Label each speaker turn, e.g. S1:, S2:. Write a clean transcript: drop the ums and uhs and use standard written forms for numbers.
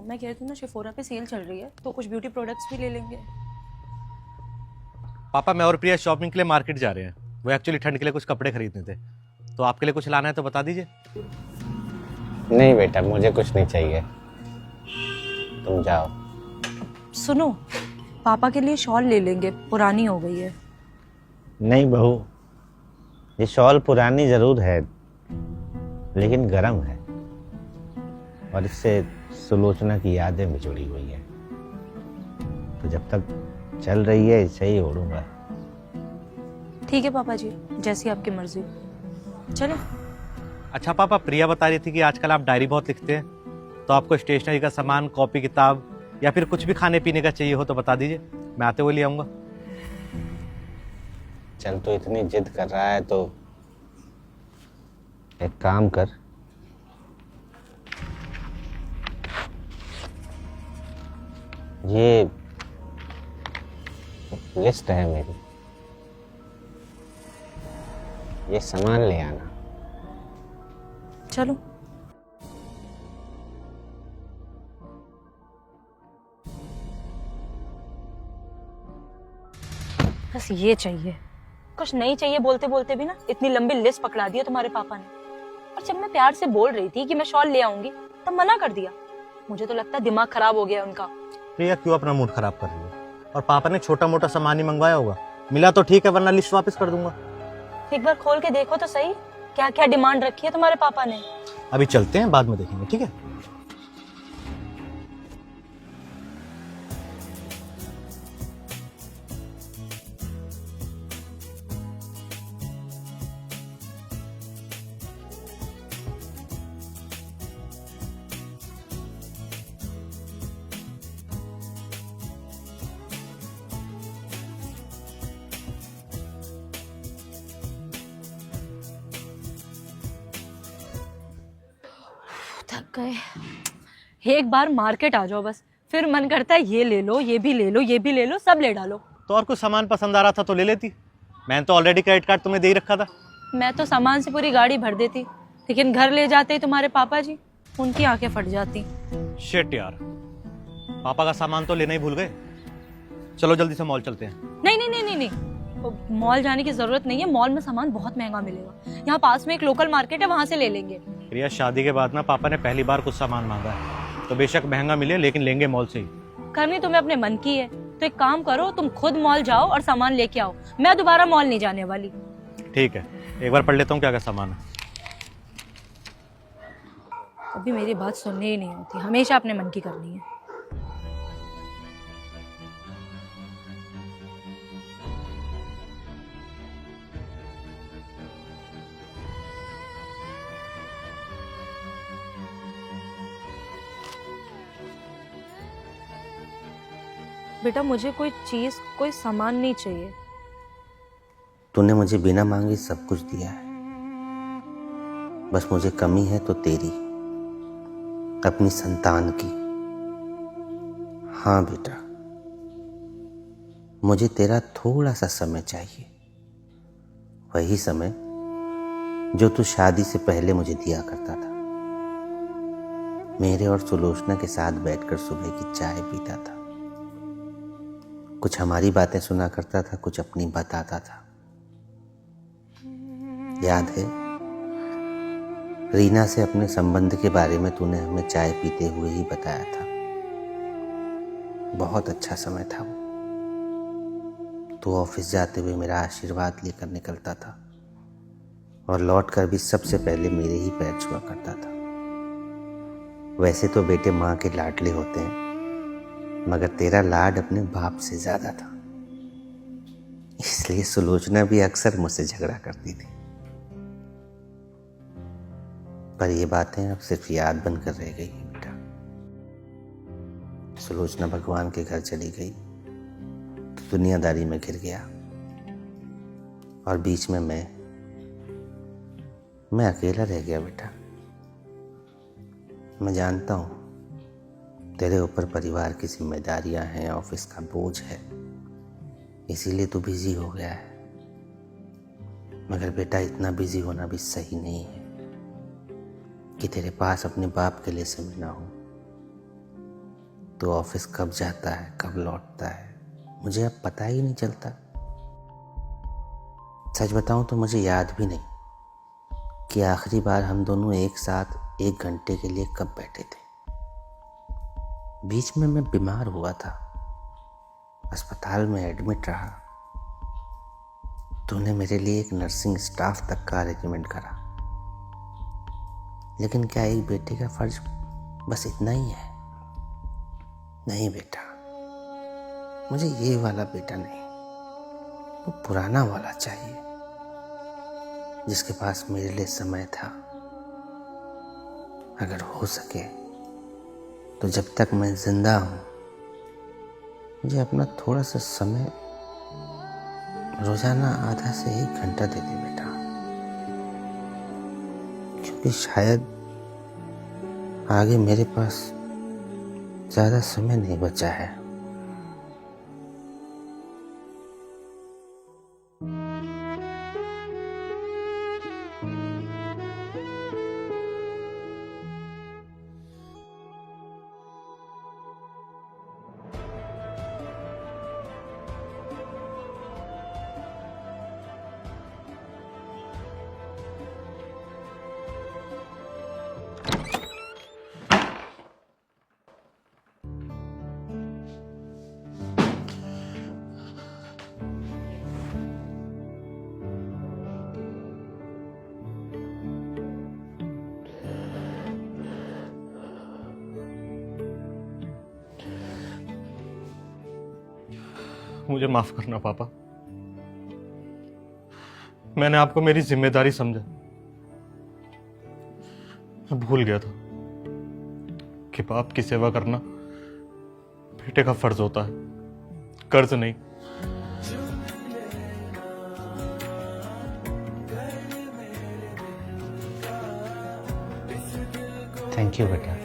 S1: मैं कह रही थी ना, शिफोरा पे सेल चल रही है तो कुछ ब्यूटी प्रोडक्ट्स भी ले लेंगे।
S2: पापा मैं और प्रिया शॉपिंग के लिए मार्केट जा रहे हैं। वो एक्चुअली ठंड के लिए कुछ कपड़े खरीदने थे, तो आपके लिए कुछ लाना है तो बता दीजिए।
S3: नहीं बेटा, मुझे कुछ नहीं चाहिए, तुम जाओ।
S1: सुनो, पापा के लिए शॉल ले लेंगे, पुरानी हो गई है।
S3: नहीं बहू, ये शॉल पुरानी जरूर है लेकिन गर्म है और इससे सुलोचना की यादें भी जुड़ी हुई है, तो जब तक चल रही है इसे ही ओढ़ूंगा।
S1: ठीक है पापा जी, जैसी आपकी मर्जी। चले।
S2: अच्छा पापा, प्रिया बता रही थी कि आजकल आप डायरी बहुत लिखते हैं, तो आपको स्टेशनरी का सामान, कॉपी किताब या फिर कुछ भी खाने पीने का चाहिए हो तो बता दीजिए, मैं आते हुए ले आऊंगा।
S3: चल तो इतनी जिद कर रहा है तो एक काम कर, ये लिस्ट है मेरी, ये सामान ले आना।
S1: चलो। बस ये चाहिए, कुछ नहीं चाहिए बोलते बोलते भी ना इतनी लंबी लिस्ट पकड़ा दी है तुम्हारे पापा ने। और जब मैं प्यार से बोल रही थी कि मैं शॉल ले आऊंगी तब मना कर दिया। मुझे तो लगता है दिमाग खराब हो गया उनका।
S2: प्रिया क्यों अपना मूड खराब कर रही है? और पापा ने छोटा मोटा सामान ही मंगवाया होगा, मिला तो ठीक है, वरना लिस्ट वापस कर दूंगा।
S1: एक बार खोल के देखो तो सही, क्या क्या डिमांड रखी है तुम्हारे पापा ने।
S2: अभी चलते हैं, बाद में देखेंगे, ठीक है?
S1: थक गए। एक बार मार्केट आ जाओ बस, फिर मन करता है ये ले लो, ये भी ले लो, ये भी ले लो, सब ले डालो।
S2: तो और कुछ सामान पसंद आ रहा था तो ले लेती, मैंने तो ऑलरेडी क्रेडिट कार्ड तुम्हें दे ही रखा था।
S1: मैं तो सामान से पूरी गाड़ी भर देती, लेकिन घर ले जाते ही तुम्हारे पापा जी, उनकी आंखें फट जाती।
S2: शिट यार, पापा का सामान तो लेना ही भूल गए। चलो जल्दी से मॉल चलते हैं।
S1: नहीं नहीं नहीं नहीं नहीं, मॉल जाने की जरूरत नहीं है। मॉल में सामान बहुत महंगा मिलेगा। यहाँ पास में एक लोकल मार्केट है, वहां से ले लेंगे।
S2: प्रिया, शादी के बाद ना पापा ने पहली बार कुछ सामान मांगा है, तो बेशक महंगा मिले लेकिन लेंगे मॉल से ही।
S1: करनी तुम्हें अपने मन की है तो एक काम करो, तुम खुद मॉल जाओ और सामान लेके आओ। मैं दोबारा मॉल नहीं जाने वाली।
S2: ठीक है, एक बार पढ़ लेता हूँ क्या क्या सामान है।
S1: अभी मेरी बात सुननी ही नहीं होती, हमेशा अपने मन की करनी है। बेटा मुझे कोई चीज, कोई सामान नहीं चाहिए।
S3: तूने मुझे बिना मांगे सब कुछ दिया है, बस मुझे कमी है तो तेरी, अपनी संतान की। हाँ बेटा, मुझे तेरा थोड़ा सा समय चाहिए, वही समय जो तू शादी से पहले मुझे दिया करता था। मेरे और सुलोचना के साथ बैठकर सुबह की चाय पीता था, कुछ हमारी बातें सुना करता था, कुछ अपनी बताता था। याद है रीना से अपने संबंध के बारे में तूने हमें चाय पीते हुए ही बताया था। बहुत अच्छा समय था वो। तू ऑफिस जाते हुए मेरा आशीर्वाद लेकर निकलता था और लौटकर भी सबसे पहले मेरे ही पैर छुआ करता था। वैसे तो बेटे माँ के लाडले होते हैं, मगर तेरा लाड अपने बाप से ज्यादा था, इसलिए सुलोचना भी अक्सर मुझसे झगड़ा करती थी। पर ये बातें अब सिर्फ याद बनकर रह गई है बेटा। सुलोचना भगवान के घर चली गई तो दुनियादारी में घिर गया, और बीच में मैं अकेला रह गया बेटा। मैं जानता हूँ तेरे ऊपर परिवार की जिम्मेदारियां हैं, ऑफिस का बोझ है, इसीलिए तू बिजी हो गया है। मगर बेटा इतना बिजी होना भी सही नहीं है कि तेरे पास अपने बाप के लिए समय ना हो। तो ऑफिस कब जाता है कब लौटता है मुझे अब पता ही नहीं चलता। सच बताऊं तो मुझे याद भी नहीं कि आखिरी बार हम दोनों एक साथ 1 घंटे के लिए कब बैठे थे। बीच में मैं बीमार हुआ था, अस्पताल में एडमिट रहा। तूने मेरे लिए एक नर्सिंग स्टाफ तक का अरेंजमेंट करा। लेकिन क्या एक बेटे का फर्ज बस इतना ही है? नहीं बेटा, मुझे ये वाला बेटा नहीं, वो पुराना वाला चाहिए जिसके पास मेरे लिए समय था। अगर हो सके तो जब तक मैं जिंदा हूं मुझे अपना थोड़ा सा समय रोजाना आधा से 1 घंटा दे दे बेटा, क्योंकि शायद आगे मेरे पास ज्यादा समय नहीं बचा है।
S4: मुझे माफ करना पापा, मैंने आपको मेरी जिम्मेदारी समझा। मैं भूल गया था कि बाप की सेवा करना बेटे का फर्ज होता है, कर्ज नहीं।
S3: थैंक यू बेटा।